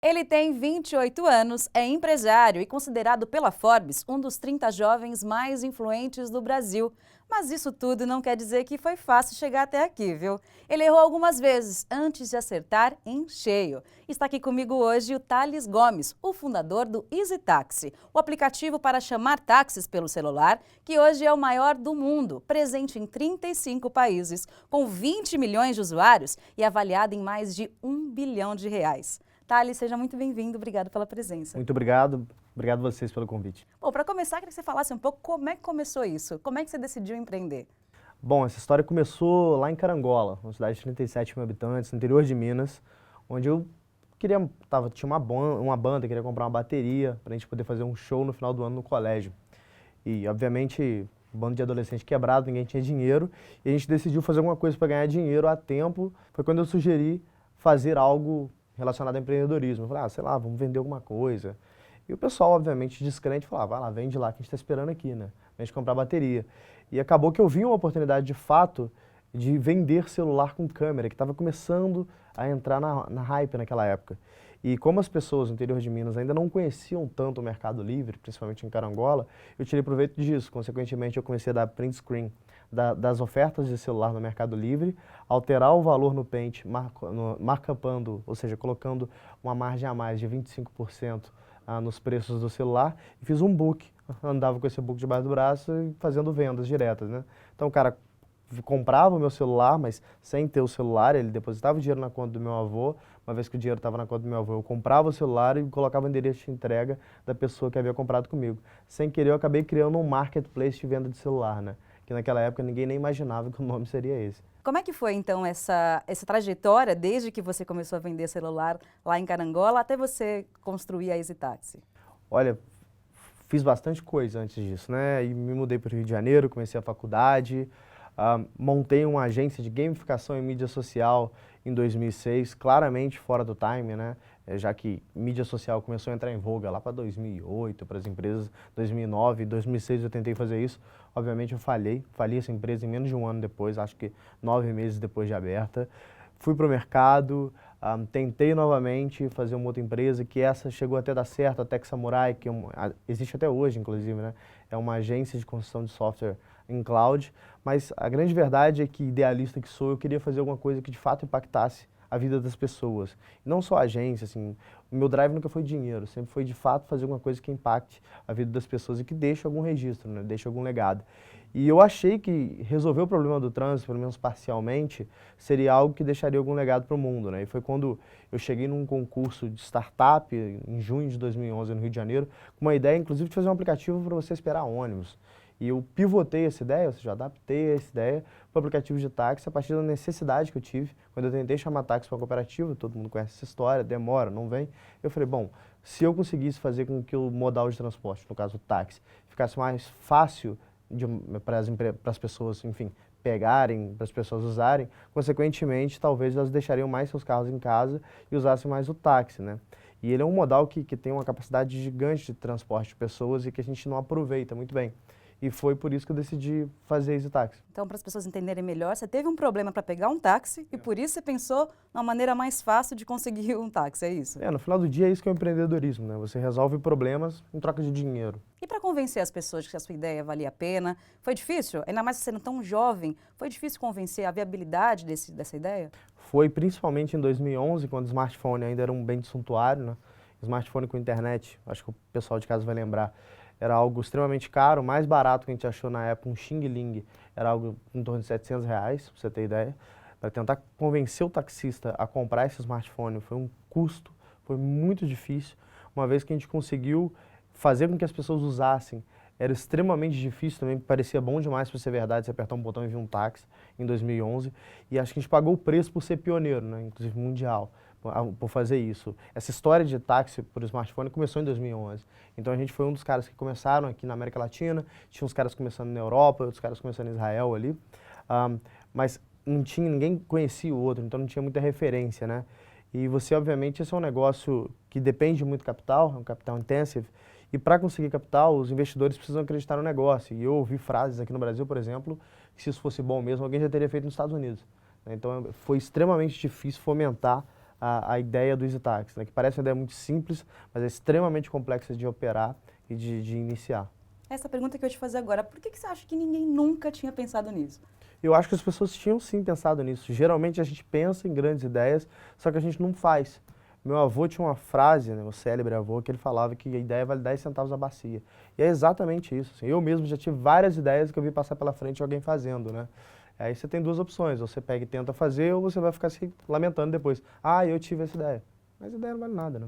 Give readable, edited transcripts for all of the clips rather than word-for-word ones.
Ele tem 28 anos, é empresário e considerado pela Forbes um dos 30 jovens mais influentes do Brasil. Mas isso tudo não quer dizer que foi fácil chegar até aqui, viu? Ele errou algumas vezes antes de acertar em cheio. Está aqui comigo hoje o Thales Gomes, o fundador do EasyTaxi, o aplicativo para chamar táxis pelo celular, que hoje é o maior do mundo, presente em 35 países, com 20 milhões de usuários e avaliado em mais de R$ 1 bilhão. Thales, seja muito bem-vindo, obrigado pela presença. Muito obrigado, obrigado a vocês pelo convite. Bom, para começar, queria que você falasse um pouco como é que começou isso, como é que você decidiu empreender? Bom, essa história começou lá em Carangola, uma cidade de 37 mil habitantes, no interior de Minas, onde eu tinha uma banda, queria comprar uma bateria para a gente poder fazer um show no final do ano no colégio. E, obviamente, um bando de adolescente quebrado, ninguém tinha dinheiro, e a gente decidiu fazer alguma coisa para ganhar dinheiro a tempo. Foi quando eu sugeri fazer algo relacionado ao empreendedorismo. Eu falei, sei lá, vamos vender alguma coisa. E o pessoal, obviamente, descrente, falava, vai lá, vende lá, que a gente está esperando aqui, né? A gente comprar bateria. E acabou que eu vi uma oportunidade, de fato, de vender celular com câmera, que estava começando a entrar na hype naquela época. E como as pessoas no interior de Minas ainda não conheciam tanto o Mercado Livre, principalmente em Carangola, eu tirei proveito disso. Consequentemente, eu comecei a dar print screen das ofertas de celular no Mercado Livre, alterar o valor no Paint, markup-ando, ou seja, colocando uma margem a mais de 25% nos preços do celular, e fiz um book. Andava com esse book debaixo do braço e fazendo vendas diretas, né? Então o cara comprava o meu celular, mas sem ter o celular, ele depositava o dinheiro na conta do meu avô. Uma vez que o dinheiro estava na conta do meu avô, eu comprava o celular e colocava o endereço de entrega da pessoa que havia comprado comigo. Sem querer, eu acabei criando um marketplace de venda de celular, né? Que naquela época ninguém nem imaginava que o nome seria esse. Como é que foi, então, essa trajetória, desde que você começou a vender celular lá em Carangola até você construir a EasyTaxi? Olha, fiz bastante coisa antes disso, né? E me mudei para o Rio de Janeiro, comecei a faculdade, montei uma agência de gamificação e mídia social em 2006, claramente fora do time, né? Já que mídia social começou a entrar em voga lá para 2008, para as empresas, 2009, 2006 eu tentei fazer isso. Obviamente eu falhei essa empresa em menos de um ano depois, acho que 9 meses depois de aberta. Fui para o mercado, tentei novamente fazer uma outra empresa, que essa chegou até a dar certo, a Tech Samurai, que existe até hoje, inclusive, né? É uma agência de construção de software em cloud, mas a grande verdade é que, idealista que sou, eu queria fazer alguma coisa que de fato impactasse a vida das pessoas. E não só a agência, assim, o meu drive nunca foi dinheiro, sempre foi de fato fazer alguma coisa que impacte a vida das pessoas e que deixe algum registro, né? Deixe algum legado. E eu achei que resolver o problema do trânsito, pelo menos parcialmente, seria algo que deixaria algum legado para o mundo, né? E foi quando eu cheguei num concurso de startup, em junho de 2011, no Rio de Janeiro, com uma ideia, inclusive, de fazer um aplicativo para você esperar ônibus. E eu pivotei essa ideia, ou seja, adaptei essa ideia para o aplicativo de táxi a partir da necessidade que eu tive. Quando eu tentei chamar táxi para a cooperativa, todo mundo conhece essa história, demora, não vem. Eu falei, bom, se eu conseguisse fazer com que o modal de transporte, no caso o táxi, ficasse mais fácil para as pessoas, enfim, pegarem, para as pessoas usarem, consequentemente, talvez elas deixariam mais seus carros em casa e usassem mais o táxi, né? E ele é um modal que tem uma capacidade gigante de transporte de pessoas e que a gente não aproveita muito bem. E foi por isso que eu decidi fazer EasyTaxi. Então, para as pessoas entenderem melhor, você teve um problema para pegar um táxi e por isso você pensou numa maneira mais fácil de conseguir um táxi, é isso? No final do dia é isso que é o empreendedorismo, né? Você resolve problemas em troca de dinheiro. E para convencer as pessoas que a sua ideia valia a pena, foi difícil? Ainda mais sendo tão jovem, foi difícil convencer a viabilidade dessa ideia? Foi principalmente em 2011, quando o smartphone ainda era um bem de suntuário, né? Smartphone com internet, acho que o pessoal de casa vai lembrar. Era algo extremamente caro, o mais barato que a gente achou na época, um Xing Ling, era algo em torno de R$700, pra você ter ideia. Para tentar convencer o taxista a comprar esse smartphone foi um custo, foi muito difícil. Uma vez que a gente conseguiu fazer com que as pessoas usassem, era extremamente difícil também, parecia bom demais para ser verdade, você apertar um botão e vir um táxi em 2011. E acho que a gente pagou o preço por ser pioneiro, né, inclusive mundial, por fazer isso. Essa história de táxi por smartphone começou em 2011. Então a gente foi um dos caras que começaram aqui na América Latina, tinha uns caras começando na Europa, outros caras começando em Israel ali, mas ninguém conhecia o outro, então não tinha muita referência, né? E você, obviamente, esse é um negócio que depende muito de capital, é um capital intensive, e para conseguir capital, os investidores precisam acreditar no negócio. E eu ouvi frases aqui no Brasil, por exemplo, que se isso fosse bom mesmo, alguém já teria feito nos Estados Unidos. Então foi extremamente difícil fomentar a ideia do EasyTax, né? Que parece uma ideia muito simples, mas é extremamente complexa de operar e de iniciar. Essa pergunta que eu ia te fazer agora, por que você acha que ninguém nunca tinha pensado nisso? Eu acho que as pessoas tinham sim pensado nisso. Geralmente a gente pensa em grandes ideias, só que a gente não faz. Meu avô tinha uma frase, né, o célebre avô, que ele falava que a ideia vale 10 centavos a bacia. E é exatamente isso. Assim. Eu mesmo já tive várias ideias que eu vi passar pela frente de alguém fazendo, né? Aí você tem duas opções, ou você pega e tenta fazer, ou você vai ficar se lamentando depois. Ah, eu tive essa ideia. Mas a ideia não vale nada, né?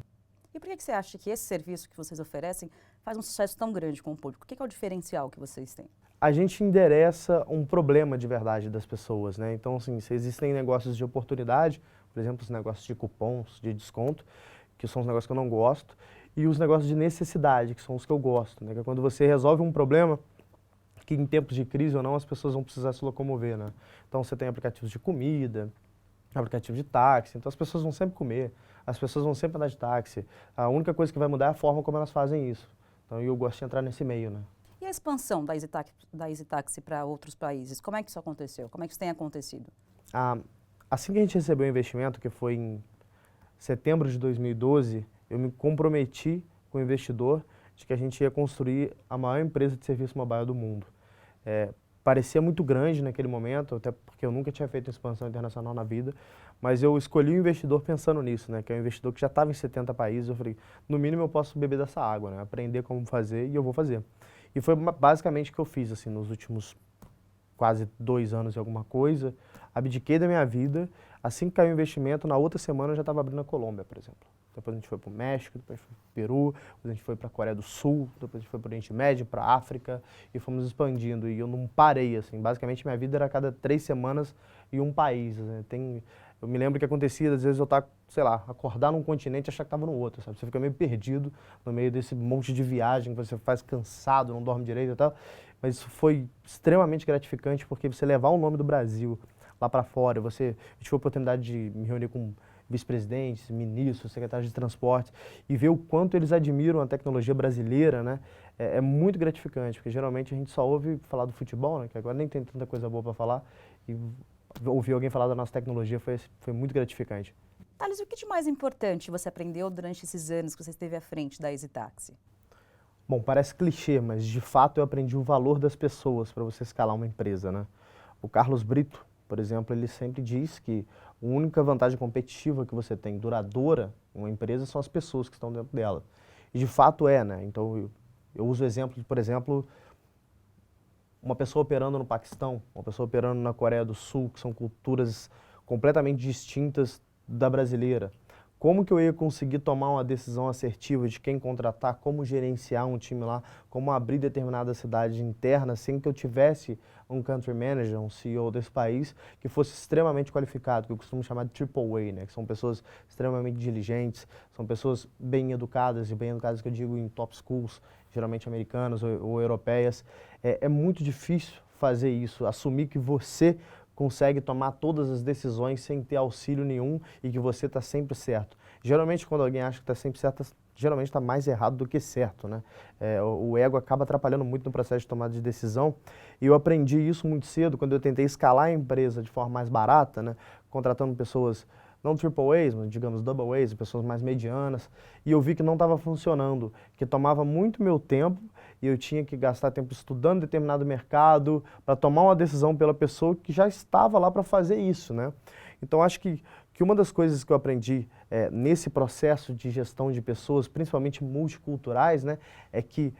E por que você acha que esse serviço que vocês oferecem faz um sucesso tão grande com o público? O que é o diferencial que vocês têm? A gente endereça um problema de verdade das pessoas, né? Então, assim, se existem negócios de oportunidade, por exemplo, os negócios de cupons, de desconto, que são os negócios que eu não gosto, e os negócios de necessidade, que são os que eu gosto, né? Que é quando você resolve um problema que em tempos de crise ou não as pessoas vão precisar se locomover, né? Então, você tem aplicativos de comida, aplicativo de táxi, então as pessoas vão sempre comer, as pessoas vão sempre andar de táxi. A única coisa que vai mudar é a forma como elas fazem isso. Então, eu gosto de entrar nesse meio, né? E a expansão da EasyTaxi para outros países? Como é que isso aconteceu? Como é que isso tem acontecido? Assim que a gente recebeu o investimento, que foi em setembro de 2012, eu me comprometi com o investidor de que a gente ia construir a maior empresa de serviço mobile do mundo. Parecia muito grande naquele momento, até porque eu nunca tinha feito expansão internacional na vida, mas eu escolhi o investidor pensando nisso, né, que é um investidor que já estava em 70 países. Eu falei, no mínimo eu posso beber dessa água, né, aprender como fazer e eu vou fazer. E foi basicamente o que eu fiz assim, nos últimos quase 2 anos e alguma coisa. Abdiquei da minha vida. Assim que caiu o investimento, na outra semana eu já estava abrindo a Colômbia, por exemplo. Depois a gente foi para o México, depois foi para o Peru, depois a gente foi para a Coreia do Sul, depois a gente foi para o Oriente Médio, para a África, e fomos expandindo. E eu não parei, assim. Basicamente minha vida era a cada 3 semanas em um país. Né? Eu me lembro que acontecia, às vezes eu estar, sei lá, acordar num continente e achar que estava no outro, sabe? Você fica meio perdido no meio desse monte de viagem que você faz cansado, não dorme direito e tal. Mas isso foi extremamente gratificante porque você levar o nome do Brasil lá para fora, eu tive a oportunidade de me reunir com vice-presidentes, ministros, secretários de transporte e ver o quanto eles admiram a tecnologia brasileira, né? É muito gratificante, porque geralmente a gente só ouve falar do futebol, né? Que agora nem tem tanta coisa boa para falar, e ouvir alguém falar da nossa tecnologia foi muito gratificante. Thales, o que de mais importante você aprendeu durante esses anos que você esteve à frente da EasyTaxi? Bom, parece clichê, mas de fato eu aprendi o valor das pessoas para você escalar uma empresa, né? O Carlos Brito, por exemplo, ele sempre diz que a única vantagem competitiva que você tem, duradoura, em uma empresa, são as pessoas que estão dentro dela. E de fato é, né? Então eu uso o exemplo de, por exemplo, uma pessoa operando no Paquistão, uma pessoa operando na Coreia do Sul, que são culturas completamente distintas da brasileira. Como que eu ia conseguir tomar uma decisão assertiva de quem contratar, como gerenciar um time lá, como abrir determinada cidade interna sem que eu tivesse um country manager, um CEO desse país, que fosse extremamente qualificado, que eu costumo chamar de triple A, né? Que são pessoas extremamente diligentes, são pessoas bem educadas, e bem educadas que eu digo em top schools, geralmente americanas ou europeias. É muito difícil fazer isso, assumir que você consegue tomar todas as decisões sem ter auxílio nenhum e que você está sempre certo. Geralmente, quando alguém acha que está sempre certo, geralmente está mais errado do que certo, né? O ego acaba atrapalhando muito no processo de tomada de decisão. E eu aprendi isso muito cedo, quando eu tentei escalar a empresa de forma mais barata, né? Contratando pessoas, não triple A's, mas digamos double A's, pessoas mais medianas. E eu vi que não estava funcionando, que tomava muito meu tempo e eu tinha que gastar tempo estudando determinado mercado para tomar uma decisão pela pessoa que já estava lá para fazer isso, né? Então, acho que uma das coisas que eu aprendi nesse processo de gestão de pessoas, principalmente multiculturais, né, é que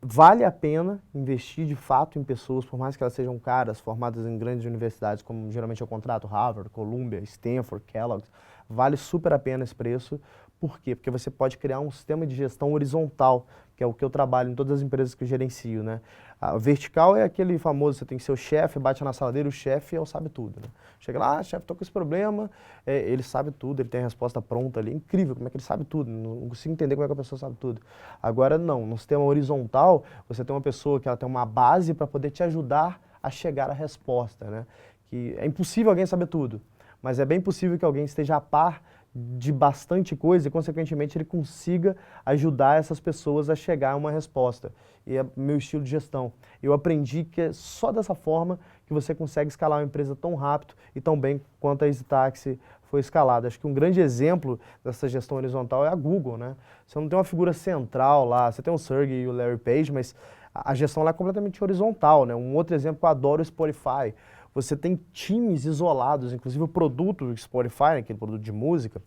vale a pena investir de fato em pessoas, por mais que elas sejam caras, formadas em grandes universidades, como geralmente eu contrato, Harvard, Columbia, Stanford, Kellogg, vale super a pena esse preço. Por quê? Porque você pode criar um sistema de gestão horizontal, que é o que eu trabalho em todas as empresas que eu gerencio, né? A vertical é aquele famoso, você tem seu chefe, bate na sala dele, o chefe sabe tudo, né? Chega lá, chefe, estou com esse problema, ele sabe tudo, ele tem a resposta pronta ali, incrível como é que ele sabe tudo, não consigo entender como é que a pessoa sabe tudo. Agora não, no sistema horizontal, você tem uma pessoa que ela tem uma base para poder te ajudar a chegar à resposta, né? Que é impossível alguém saber tudo, mas é bem possível que alguém esteja a par de bastante coisa e, consequentemente, ele consiga ajudar essas pessoas a chegar a uma resposta. E é meu estilo de gestão. Eu aprendi que é só dessa forma que você consegue escalar uma empresa tão rápido e tão bem quanto a EasyTaxi foi escalada. Acho que um grande exemplo dessa gestão horizontal é a Google, né? Você não tem uma figura central lá, você tem o Sergey e o Larry Page, mas a gestão lá é completamente horizontal, né? Um outro exemplo que eu adoro é o Spotify. Você tem times isolados, inclusive o produto do Spotify, aquele produto de música,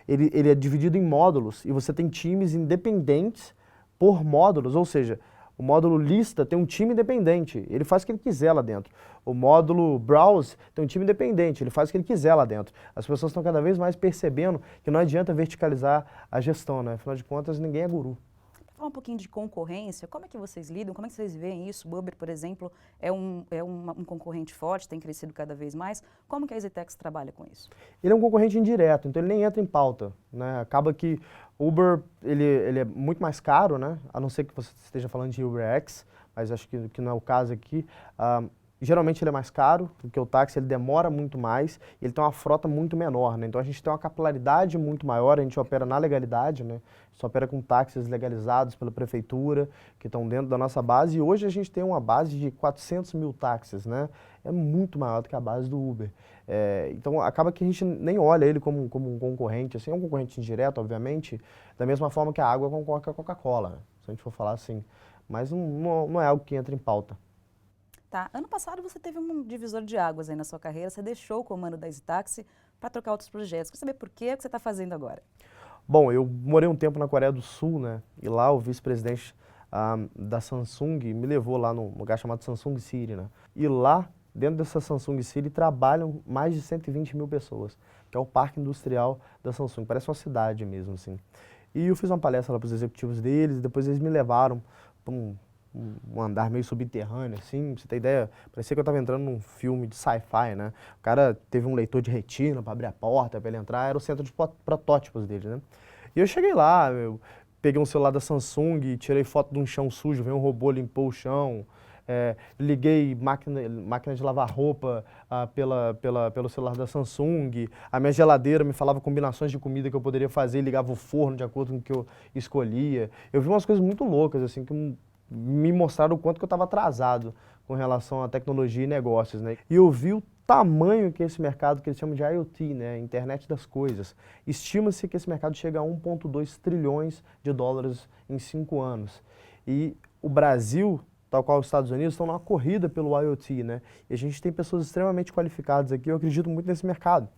ele é dividido em módulos e você tem times independentes por módulos, ou seja, o módulo lista tem um time independente, ele faz o que ele quiser lá dentro. O módulo browse tem um time independente, ele faz o que ele quiser lá dentro. As pessoas estão cada vez mais percebendo que não adianta verticalizar a gestão, né? Afinal de contas, ninguém é guru. Falar um pouquinho de concorrência, como é que vocês lidam, como é que vocês veem isso? O Uber, por exemplo, é um concorrente forte, tem crescido cada vez mais. Como que a EasyTaxi trabalha com isso? Ele é um concorrente indireto, então ele nem entra em pauta, né? Acaba que o Uber, ele é muito mais caro, né? A não ser que você esteja falando de UberX, mas acho que não é o caso aqui. Geralmente ele é mais caro do que o táxi, ele demora muito mais, e ele tem uma frota muito menor, né? Então a gente tem uma capilaridade muito maior, a gente opera na legalidade, né? A gente opera com táxis legalizados pela prefeitura, que estão dentro da nossa base, e hoje a gente tem uma base de 400 mil táxis, né? É muito maior do que a base do Uber. Então acaba que a gente nem olha ele como um concorrente, assim, é um concorrente indireto, obviamente, da mesma forma que a água concorre com a Coca-Cola, né? Se a gente for falar assim, mas não é algo que entra em pauta. Tá. Ano passado você teve um divisor de águas aí na sua carreira, você deixou o comando da EasyTaxi para trocar outros projetos. Quer saber por quê? O que você está fazendo agora? Bom, eu morei um tempo na Coreia do Sul, né? E lá o vice-presidente da Samsung me levou lá num lugar chamado Samsung City, né? E lá, dentro dessa Samsung City, trabalham mais de 120 mil pessoas, que é o parque industrial da Samsung. Parece uma cidade mesmo, assim. E eu fiz uma palestra lá para os executivos deles, e depois eles me levaram para um andar meio subterrâneo, assim, pra você ter ideia, parecia que eu estava entrando num filme de sci-fi, né? O cara teve um leitor de retina para abrir a porta, para ele entrar, era o centro de protótipos dele, né? E eu cheguei lá, eu peguei um celular da Samsung, tirei foto de um chão sujo, veio um robô, limpou o chão, liguei máquina de lavar roupa pelo celular da Samsung, a minha geladeira me falava combinações de comida que eu poderia fazer, ligava o forno de acordo com o que eu escolhia. Eu vi umas coisas muito loucas, assim, que me mostraram o quanto que eu estava atrasado com relação à tecnologia e negócios, né? E eu vi o tamanho que esse mercado, que eles chamam de IoT, né? Internet das coisas. Estima-se que esse mercado chega a 1,2 trilhões de dólares em 5 anos. E o Brasil, tal qual os Estados Unidos, estão numa corrida pelo IoT, né? E a gente tem pessoas extremamente qualificadas aqui, eu acredito muito nesse mercado.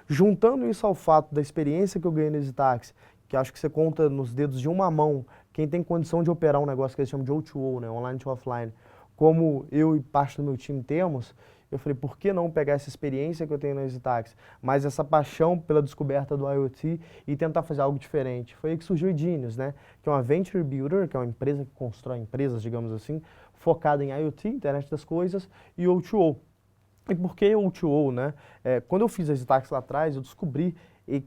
Juntando isso ao fato da experiência que eu ganhei no EasyTaxi, que acho que você conta nos dedos de uma mão quem tem condição de operar um negócio que eles chamam de O2O, né, online to offline, como eu e parte do meu time temos, eu falei, por que não pegar essa experiência que eu tenho no EasyTaxi, mas essa paixão pela descoberta do IoT e tentar fazer algo diferente? Foi aí que surgiu o Genius, né, que é uma venture builder, que é uma empresa que constrói empresas, digamos assim, focada em IoT, internet das coisas, e O2O. E por que O2O, né? Quando eu fiz a EasyTaxi lá atrás, eu descobri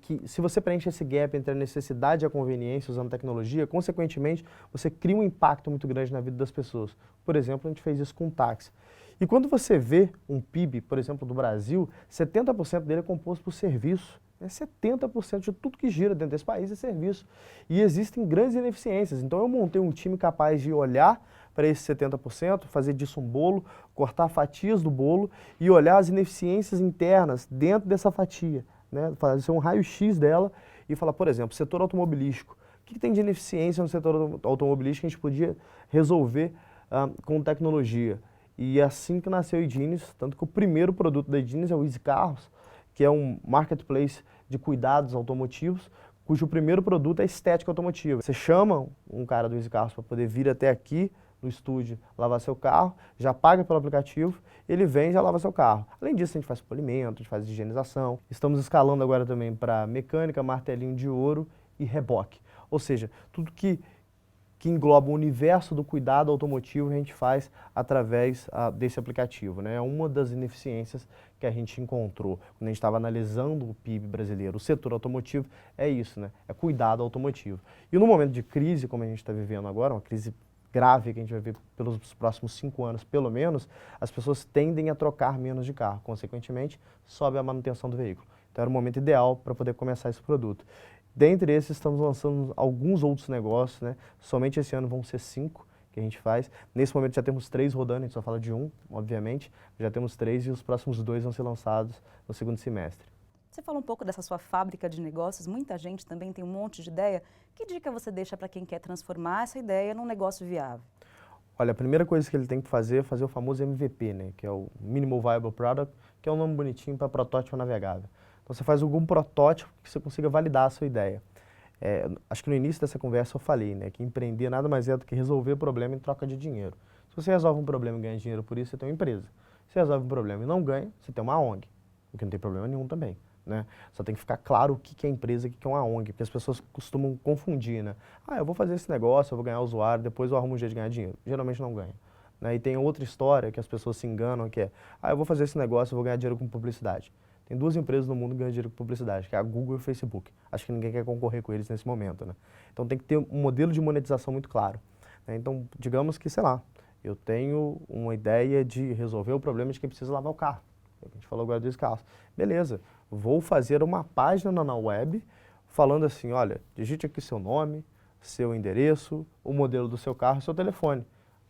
que se você preenche esse gap entre a necessidade e a conveniência usando tecnologia, consequentemente, você cria um impacto muito grande na vida das pessoas. Por exemplo, a gente fez isso com o táxi. E quando você vê um PIB, por exemplo, do Brasil, 70% dele é composto por serviço. 70% de tudo que gira dentro desse país é serviço. E existem grandes ineficiências. Então eu montei um time capaz de olhar para esse 70%, fazer disso um bolo, cortar fatias do bolo e olhar as ineficiências internas dentro dessa fatia, né? Fazer um raio-x dela e falar, por exemplo, setor automobilístico. O que tem de ineficiência no setor automobilístico que a gente podia resolver com tecnologia? E é assim que nasceu a Genius, tanto que o primeiro produto da Genius é o Easy Carros, que é um marketplace de cuidados automotivos, cujo primeiro produto é estética automotiva. Você chama um cara do Easy Carros para poder vir até aqui no estúdio lavar seu carro, já paga pelo aplicativo, ele vem e já lava seu carro. Além disso, a gente faz polimento, a gente faz higienização. Estamos escalando agora também para mecânica, martelinho de ouro e reboque. Ou seja, tudo que engloba o universo do cuidado automotivo a gente faz através desse aplicativo, né? É uma das ineficiências que a gente encontrou quando a gente estava analisando o PIB brasileiro. O setor automotivo é isso, né? É cuidado automotivo. E no momento de crise, como a gente está vivendo agora, uma crise grave que a gente vai ver pelos próximos 5 anos, pelo menos, as pessoas tendem a trocar menos de carro. Consequentemente, sobe a manutenção do veículo. Então era o momento ideal para poder começar esse produto. Dentre esses, estamos lançando alguns outros negócios, né? Somente esse ano vão ser 5 que a gente faz. Nesse momento já temos 3 rodando, a gente só fala de um, obviamente. Já temos 3 e os próximos 2 vão ser lançados no segundo semestre. Você falou um pouco dessa sua fábrica de negócios, muita gente também tem um monte de ideia. Que dica você deixa para quem quer transformar essa ideia num negócio viável? Olha, a primeira coisa que ele tem que fazer é fazer o famoso MVP, né? Que é o Minimal Viable Product, que é um nome bonitinho para protótipo navegável. Então você faz algum protótipo que você consiga validar a sua ideia. Acho que no início dessa conversa eu falei, né, que empreender nada mais é do que resolver o problema em troca de dinheiro. Se você resolve um problema e ganha dinheiro por isso, você tem uma empresa. Se você resolve um problema e não ganha, você tem uma ONG, o que não tem problema nenhum também. Né? Só tem que ficar claro o que é empresa e o que é uma ONG, porque as pessoas costumam confundir, né? Ah, eu vou fazer esse negócio, eu vou ganhar usuário, depois eu arrumo um jeito de ganhar dinheiro. Geralmente não ganha. Né? E tem outra história que as pessoas se enganam, que é, ah, eu vou fazer esse negócio, eu vou ganhar dinheiro com publicidade. Tem 2 empresas no mundo que ganham dinheiro com publicidade, que é a Google e o Facebook. Acho que ninguém quer concorrer com eles nesse momento, né? Então tem que ter um modelo de monetização muito claro. Né? Então, digamos que, sei lá, eu tenho uma ideia de resolver o problema de quem precisa lavar o carro. A gente falou agora dos carros. Beleza, vou fazer uma página na web falando assim, olha, digite aqui seu nome, seu endereço, o modelo do seu carro e seu telefone.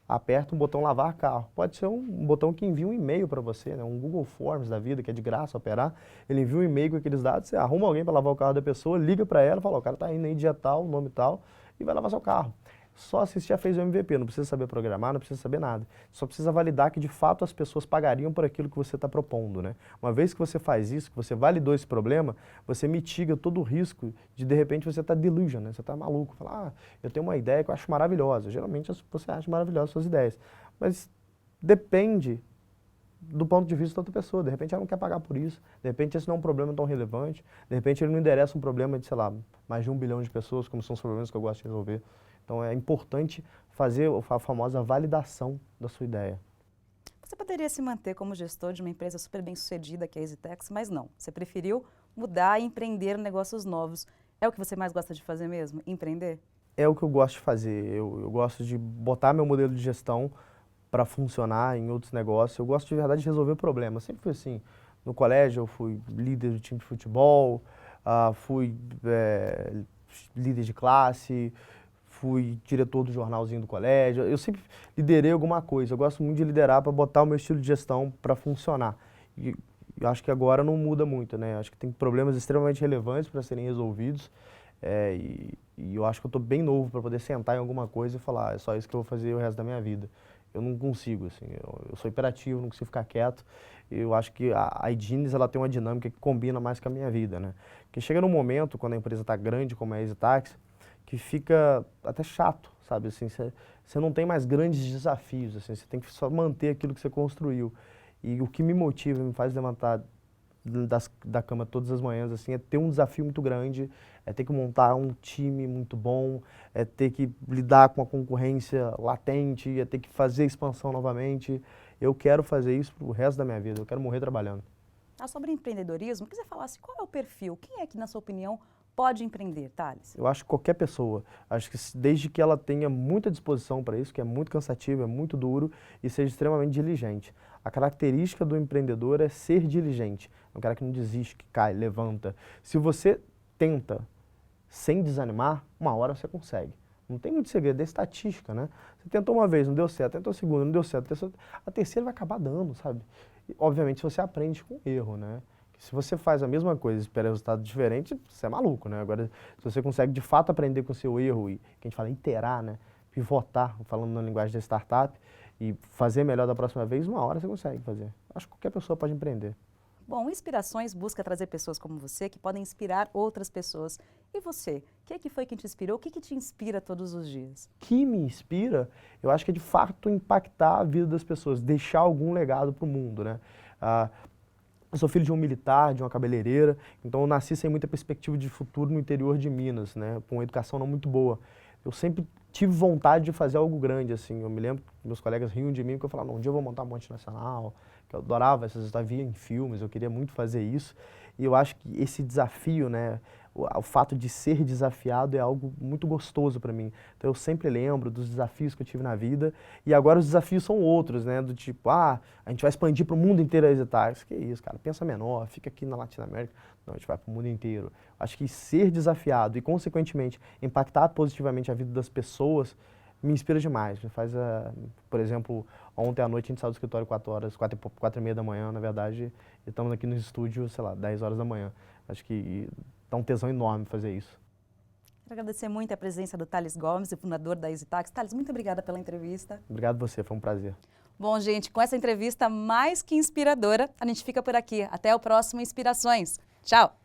Aperta um botão lavar carro. Pode ser um botão que envia um e-mail para você, né? Um Google Forms da vida, que é de graça operar. Ele envia um e-mail com aqueles dados, você arruma alguém para lavar o carro da pessoa, liga para ela, fala, o cara está indo aí dia tal, nome tal, e vai lavar seu carro. Só assim você já fez o MVP, não precisa saber programar, não precisa saber nada. Só precisa validar que de fato as pessoas pagariam por aquilo que você está propondo, né? Uma vez que você faz isso, que você validou esse problema, você mitiga todo o risco de repente você estar delusion, né? Você está maluco, fala, ah, eu tenho uma ideia que eu acho maravilhosa. Geralmente você acha maravilhosas suas ideias, mas depende do ponto de vista da outra pessoa. De repente ela não quer pagar por isso, de repente esse não é um problema tão relevante, de repente ele não endereça um problema de, sei lá, mais de 1 bilhão de pessoas, como são os problemas que eu gosto de resolver. Então é importante fazer a famosa validação da sua ideia. Você poderia se manter como gestor de uma empresa super bem sucedida, que é a EasyTax, mas não. Você preferiu mudar e empreender negócios novos. É o que você mais gosta de fazer mesmo? Empreender? É o que eu gosto de fazer. Eu gosto de botar meu modelo de gestão para funcionar em outros negócios. Eu gosto de verdade de resolver problemas. Sempre fui assim. No colégio eu fui líder do time de futebol, fui líder de classe, fui diretor do jornalzinho do colégio. Eu sempre liderei alguma coisa. Eu gosto muito de liderar para botar o meu estilo de gestão para funcionar. E eu acho que agora não muda muito, né? Acho que tem problemas extremamente relevantes para serem resolvidos. E eu acho que eu estou bem novo para poder sentar em alguma coisa e falar, é só isso que eu vou fazer o resto da minha vida. Eu não consigo, assim, eu sou hiperativo, não consigo ficar quieto. Eu acho que a iGenes, ela tem uma dinâmica que combina mais com a minha vida, né? Porque chega num momento, quando a empresa está grande, como é a EasyTax, que fica até chato, sabe? Assim, você não tem mais grandes desafios, assim, você tem que só manter aquilo que você construiu. E o que me motiva, me faz levantar da cama todas as manhãs, assim, é ter um desafio muito grande, é ter que montar um time muito bom, é ter que lidar com a concorrência latente, é ter que fazer expansão novamente. Eu quero fazer isso pro resto da minha vida, eu quero morrer trabalhando. Sobre empreendedorismo, queria que você falasse qual é o perfil, quem é que, na sua opinião, pode empreender, Thales? Eu acho que qualquer pessoa, acho que desde que ela tenha muita disposição para isso, que é muito cansativo, é muito duro, e seja extremamente diligente. A característica do empreendedor é ser diligente, é um cara que não desiste, que cai, levanta. Se você tenta sem desanimar, uma hora você consegue. Não tem muito segredo, é estatística, né? Você tentou uma vez, não deu certo, tentou a segunda, não deu certo, a terceira vai acabar dando, sabe? E, obviamente você aprende com erro, né? Se você faz a mesma coisa e espera resultado diferente, você é maluco, né? Agora, se você consegue de fato aprender com o seu erro e, que a gente fala, iterar, né? Pivotar, falando na linguagem da startup, e fazer melhor da próxima vez, uma hora você consegue fazer. Acho que qualquer pessoa pode empreender. Bom, Inspirações busca trazer pessoas como você que podem inspirar outras pessoas. E você? O que foi que te inspirou? O que te inspira todos os dias? O que me inspira, eu acho que é de fato impactar a vida das pessoas, deixar algum legado para o mundo, né? Eu sou filho de um militar, de uma cabeleireira, então eu nasci sem muita perspectiva de futuro no interior de Minas, né? Com uma educação não muito boa. Eu sempre tive vontade de fazer algo grande, assim. Eu me lembro que meus colegas riam de mim, porque eu falava, não, um dia eu vou montar uma multinacional, que eu adorava essas histórias, via em filmes, eu queria muito fazer isso. E eu acho que esse desafio, né, o fato de ser desafiado é algo muito gostoso para mim. Então eu sempre lembro dos desafios que eu tive na vida e agora os desafios são outros, né? Do tipo, a gente vai expandir para o mundo inteiro as EZTECs. Que isso, cara, pensa menor, fica aqui na Latinoamérica. Não, a gente vai para o mundo inteiro. Acho que ser desafiado e, consequentemente, impactar positivamente a vida das pessoas me inspira demais. Me faz, por exemplo, ontem à noite a gente saiu do escritório 4 horas, 4h30 da manhã, na verdade, e estamos aqui no estúdio, sei lá, 10 horas da manhã. Acho que dá um tesão enorme fazer isso. Quero agradecer muito a presença do Thales Gomes, o fundador da EZTECs. Thales, muito obrigada pela entrevista. Obrigado a você, foi um prazer. Bom, gente, com essa entrevista mais que inspiradora, a gente fica por aqui. Até o próximo Inspirações. Tchau!